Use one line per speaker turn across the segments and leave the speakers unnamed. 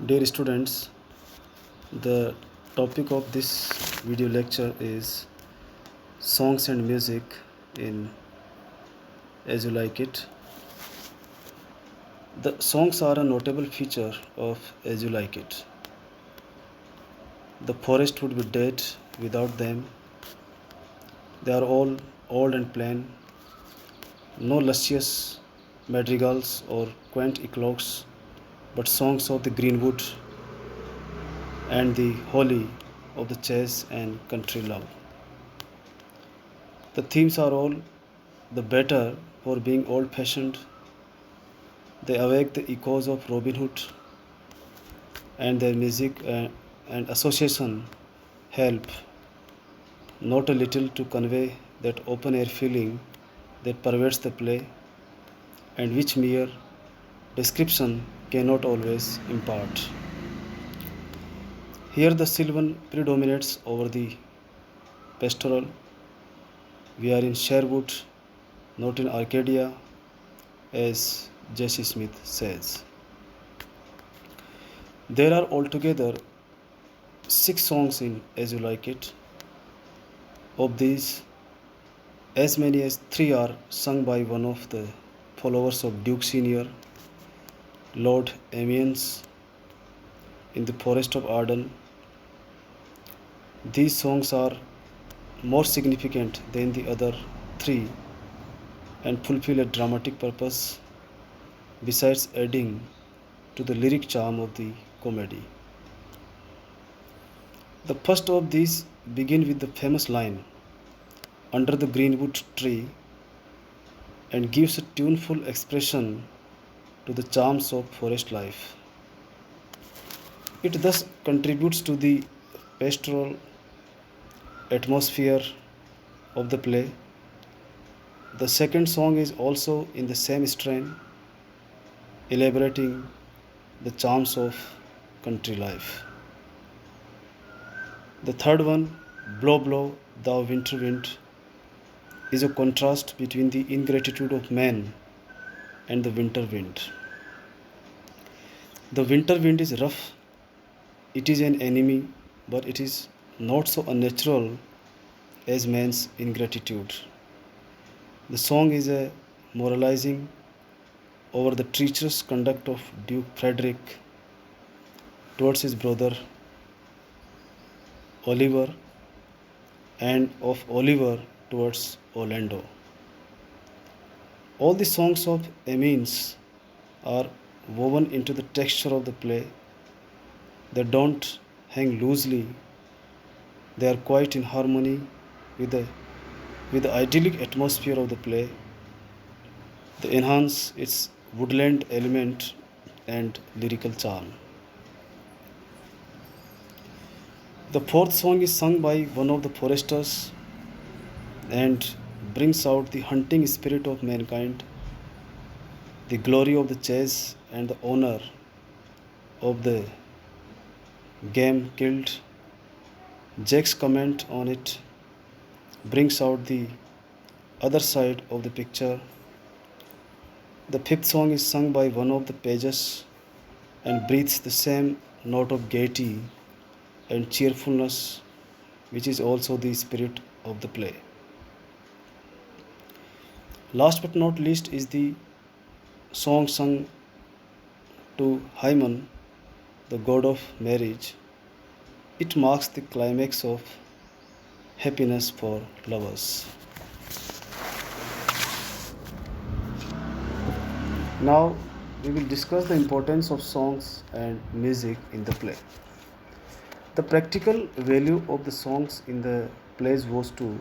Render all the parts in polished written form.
Dear students, the topic of this video lecture is songs and music in As You Like It. The songs are a notable feature of As You Like It. The forest would be dead without them. They are all old and plain, no luscious madrigals or quaint eclogues, but songs of the greenwood and the holly of the chase and country love. The themes are all the better for being old fashioned. They awake the echoes of Robin Hood, and their music and association help not a little to convey that open air feeling that pervades the play and which mere description cannot always impart. Here the Sylvan predominates over the pastoral. We are in Sherwood, not in Arcadia, as Jesse Smith says. There are altogether 6 songs in As You Like It. Of these, as many as 3 are sung by one of the followers of Duke Senior, Lord Amiens, in the Forest of Arden. These songs are more significant than the other 3 and fulfill a dramatic purpose besides adding to the lyric charm of the comedy. The first of these begin with the famous line, "Under the greenwood tree," and gives a tuneful expression to the charms of forest life. It thus contributes to the pastoral atmosphere of the play. The second song is also in the same strain, elaborating the charms of country life. The third one, "Blow, Blow, Thou Winter Wind," is a contrast between the ingratitude of man and the winter wind. The winter wind is rough, it is an enemy, but it is not so unnatural as man's ingratitude. The song is a moralizing over the treacherous conduct of Duke Frederick towards his brother Oliver and of Oliver towards Orlando. All the songs of Amiens are woven into the texture of the play. They don't hang loosely, they are quite in harmony with the idyllic atmosphere of the play. They enhance its woodland element and lyrical charm. The fourth song is sung by one of the foresters and brings out the hunting spirit of mankind, the glory of the chase, and the honor of the game killed. Jack's comment on it brings out the other side of the picture. The fifth song is sung by one of the pages and breathes the same note of gaiety and cheerfulness, which is also the spirit of the play. Last but not least is the song sung to Hymen, the god of marriage. It marks the climax of happiness for lovers. Now we will discuss the importance of songs and music in the play. The practical value of the songs in the plays was to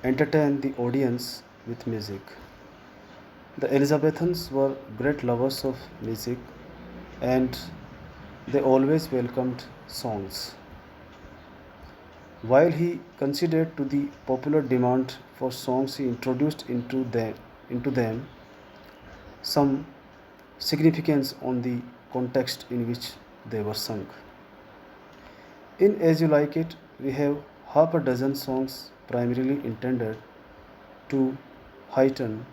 entertain the audience with music. The Elizabethans were great lovers of music and they always welcomed songs. While he conceded to the popular demand for songs, he introduced into them some significance on the context in which they were sung. In As You Like It, we have half a dozen songs primarily intended to heighten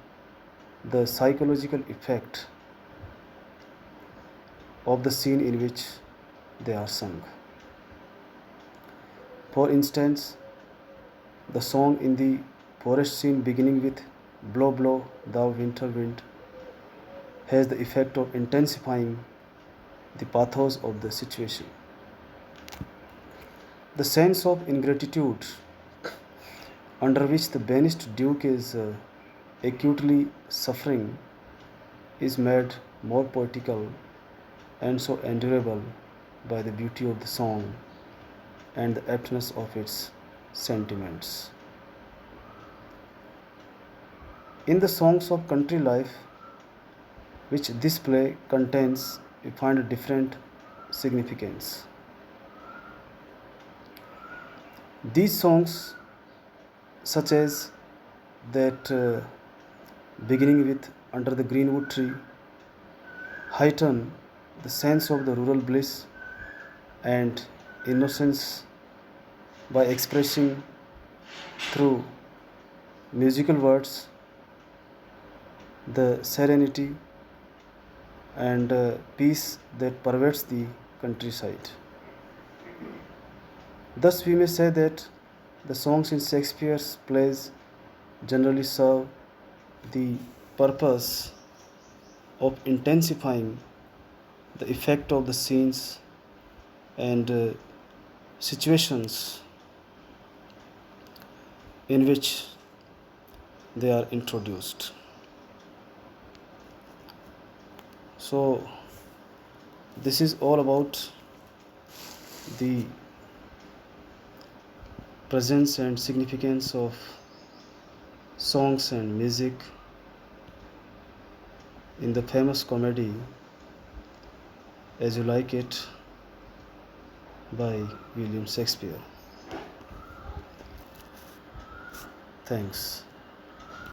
the psychological effect of the scene in which they are sung. For instance, the song in the forest scene beginning with "Blow, blow, thou winter wind" has the effect of intensifying the pathos of the situation. The sense of ingratitude under which the banished duke is acutely suffering is made more poetical and so endurable by the beauty of the song and the aptness of its sentiments. In the songs of country life, which this play contains, we find a different significance. These songs, such as that beginning with "Under the Greenwood Tree," heighten the sense of the rural bliss and innocence by expressing through musical words the serenity and peace that pervades the countryside. Thus, we may say that the songs in Shakespeare's plays generally serve the purpose of intensifying the effect of the scenes and situations in which they are introduced. So, this is all about the presence and significance of songs and music in the famous comedy As You Like It by William Shakespeare. Thanks.